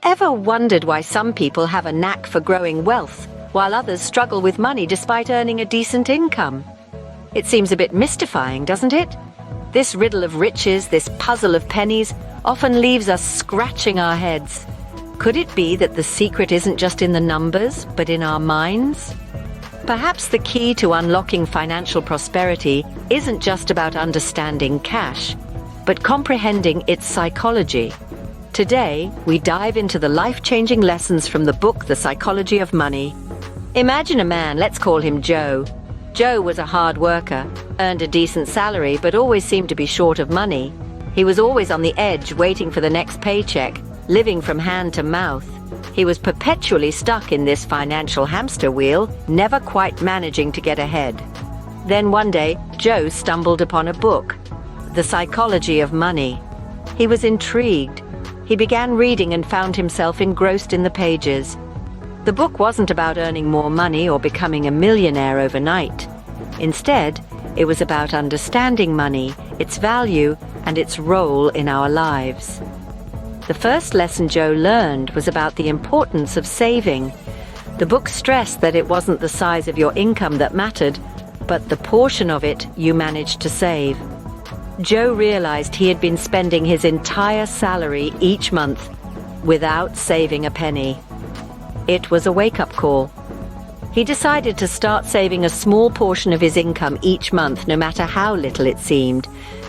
Ever wondered why some people have a knack for growing wealth, while others struggle with money despite earning a decent income? It seems a bit mystifying, doesn't it? This riddle of riches, this puzzle of pennies, often leaves us scratching our heads. Could it be that the secret isn't just in the numbers, but in our minds? Perhaps the key to unlocking financial prosperity isn't just about understanding cash, but comprehending its psychology. Today, we dive into the life-changing lessons from the book The Psychology of Money. Imagine a man, let's call him Joe. Joe was a hard worker, earned a decent salary, but always seemed to be short of money. He was always on the edge, waiting for the next paycheck, living from hand to mouth. He was perpetually stuck in this financial hamster wheel, never quite managing to get ahead. Then one day, Joe stumbled upon a book, The Psychology of Money. He was intrigued. He began reading and found himself engrossed in the pages. The book wasn't about earning more money or becoming a millionaire overnight. Instead, it was about understanding money, its value, and its role in our lives. The first lesson Joe learned was about the importance of saving. The book stressed that it wasn't the size of your income that mattered, but the portion of it you managed to save. Joe realized he had been spending his entire salary each month without saving a penny. It was a wake-up call. He decided to start saving a small portion of his income each month, no matter how little it seemed.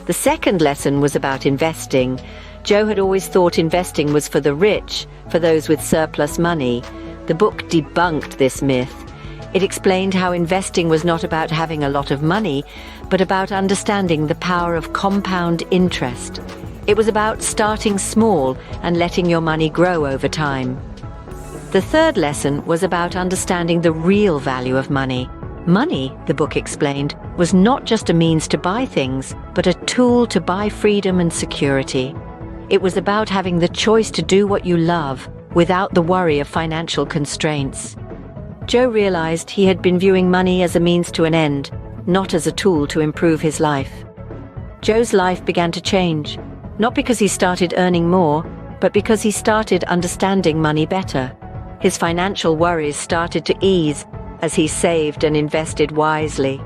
The second lesson was about investing. Joe had always thought investing was for the rich, for those with surplus money. The book debunked this myth. It explained how investing was not about having a lot of money, but about understanding the power of compound interest. It was about starting small and letting your money grow over time. The third lesson was about understanding the real value of money. Money, the book explained, was not just a means to buy things, but a tool to buy freedom and security. It was about having the choice to do what you love without the worry of financial constraints. Joe realized he had been viewing money as a means to an end, not as a tool to improve his life. Joe's life began to change, not because he started earning more, but because he started understanding money better. His financial worries started to ease as he saved and invested wisely.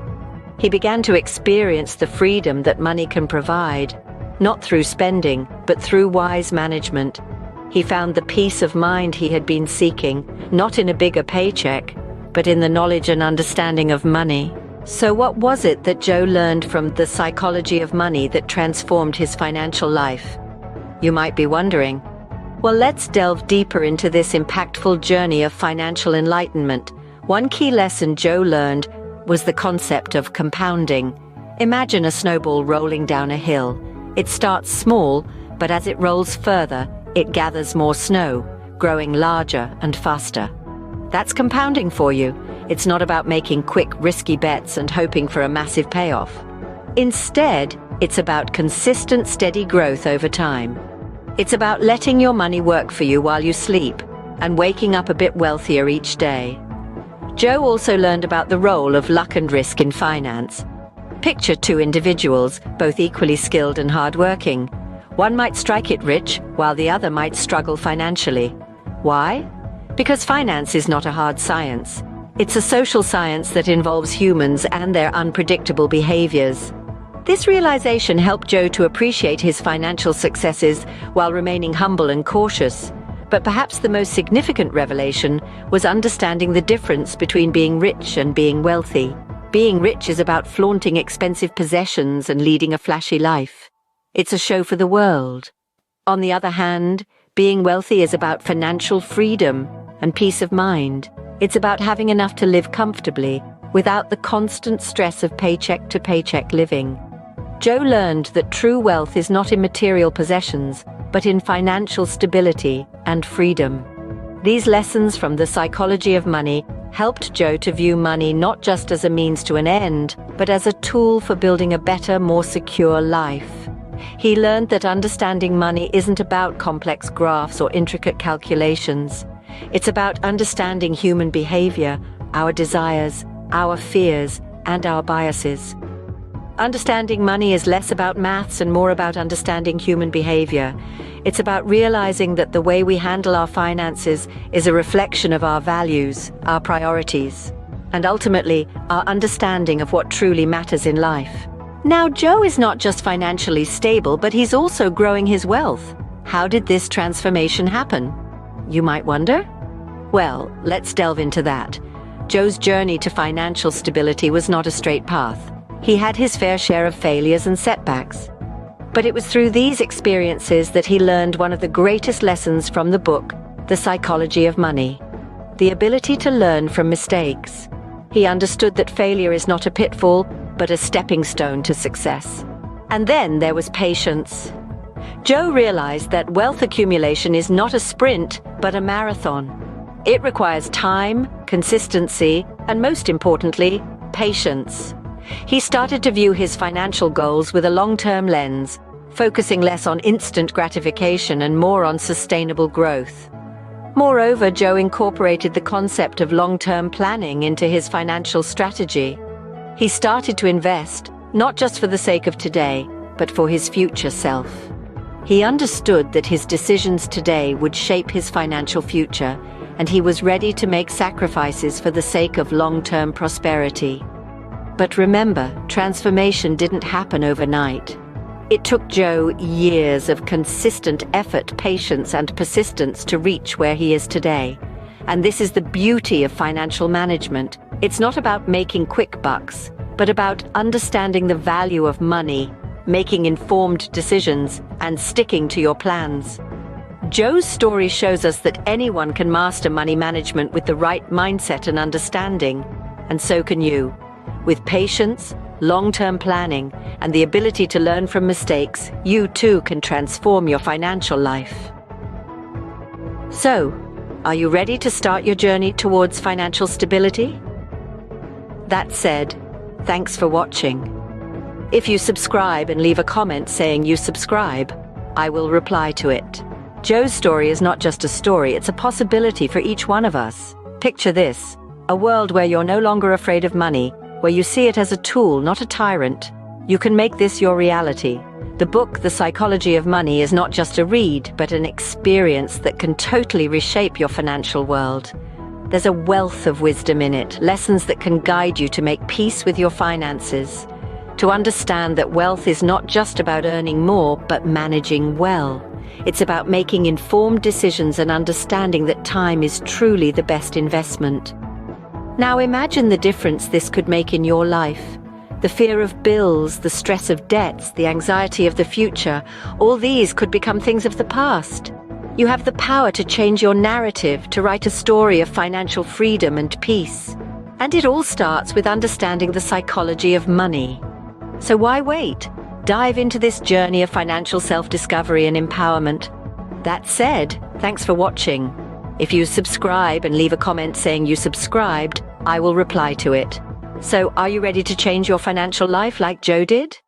He began to experience the freedom that money can provide, not through spending, but through wise management. He found the peace of mind he had been seeking, not in a bigger paycheck, but in the knowledge and understanding of money. So what was it that Joe learned from The Psychology of Money that transformed his financial life? You might be wondering. Well, let's delve deeper into this impactful journey of financial enlightenment. One key lesson Joe learned was the concept of compounding. Imagine a snowball rolling down a hill. It starts small, but as it rolls further, it gathers more snow, growing larger and faster. That's compounding for you. It's not about making quick, risky bets and hoping for a massive payoff. Instead, it's about consistent, steady growth over time. It's about letting your money work for you while you sleep and waking up a bit wealthier each day. Joe also learned about the role of luck and risk in finance. Picture two individuals, both equally skilled and hardworking. One might strike it rich, while the other might struggle financially. Why? Because finance is not a hard science. It's a social science that involves humans and their unpredictable behaviors. This realization helped Joe to appreciate his financial successes while remaining humble and cautious. But perhaps the most significant revelation was understanding the difference between being rich and being wealthy. Being rich is about flaunting expensive possessions and leading a flashy life. It's a show for the world. On the other hand, being wealthy is about financial freedom and peace of mind. It's about having enough to live comfortably without the constant stress of paycheck-to-paycheck living. Joe learned that true wealth is not in material possessions, but in financial stability and freedom. These lessons from The Psychology of Money helped Joe to view money not just as a means to an end, but as a tool for building a better, more secure life. He learned that understanding money isn't about complex graphs or intricate calculations. It's about understanding human behavior, our desires, our fears, and our biases. Understanding money is less about maths and more about understanding human behavior. It's about realizing that the way we handle our finances is a reflection of our values, our priorities, and ultimately, our understanding of what truly matters in life. Now, Joe is not just financially stable, but he's also growing his wealth. How did this transformation happen? You might wonder? Well, let's delve into that. Joe's journey to financial stability was not a straight path. He had his fair share of failures and setbacks. But it was through these experiences that he learned one of the greatest lessons from the book, The Psychology of Money: the ability to learn from mistakes. He understood that failure is not a pitfall, but a stepping stone to success. And then there was patience. Joe realized that wealth accumulation is not a sprint, but a marathon. It requires time, consistency, and most importantly, patience. He started to view his financial goals with a long-term lens, focusing less on instant gratification and more on sustainable growth. Moreover, Joe incorporated the concept of long-term planning into his financial strategy. He started to invest, not just for the sake of today, but for his future self. He understood that his decisions today would shape his financial future, and he was ready to make sacrifices for the sake of long-term prosperity. But remember, transformation didn't happen overnight. It took Joe years of consistent effort, patience, and persistence to reach where he is today. And this is the beauty of financial management. It's not about making quick bucks, but about understanding the value of money, making informed decisions, and sticking to your plans. Joe's story shows us that anyone can master money management with the right mindset and understanding, and so can you. With patience, long-term planning, and the ability to learn from mistakes, you too can transform your financial life. So, are you ready to start your journey towards financial stability? That said, thanks for watching. If you subscribe and leave a comment saying you subscribe, I will reply to it. Joe's story is not just a story, it's a possibility for each one of us. Picture this: a world where you're no longer afraid of money, where you see it as a tool, not a tyrant. You can make this your reality. The book, The Psychology of Money, is not just a read, but an experience that can totally reshape your financial world. There's a wealth of wisdom in it, lessons that can guide you to make peace with your finances, to understand that wealth is not just about earning more, but managing well. It's about making informed decisions and understanding that time is truly the best investment. Now imagine the difference this could make in your life. The fear of bills, the stress of debts, the anxiety of the future, all these could become things of the past. You have the power to change your narrative, to write a story of financial freedom and peace. And it all starts with understanding the psychology of money. So why wait? Dive into this journey of financial self-discovery and empowerment. That said, thanks for watching. If you subscribe and leave a comment saying you subscribed, I will reply to it. So, are you ready to change your financial life like Joe did?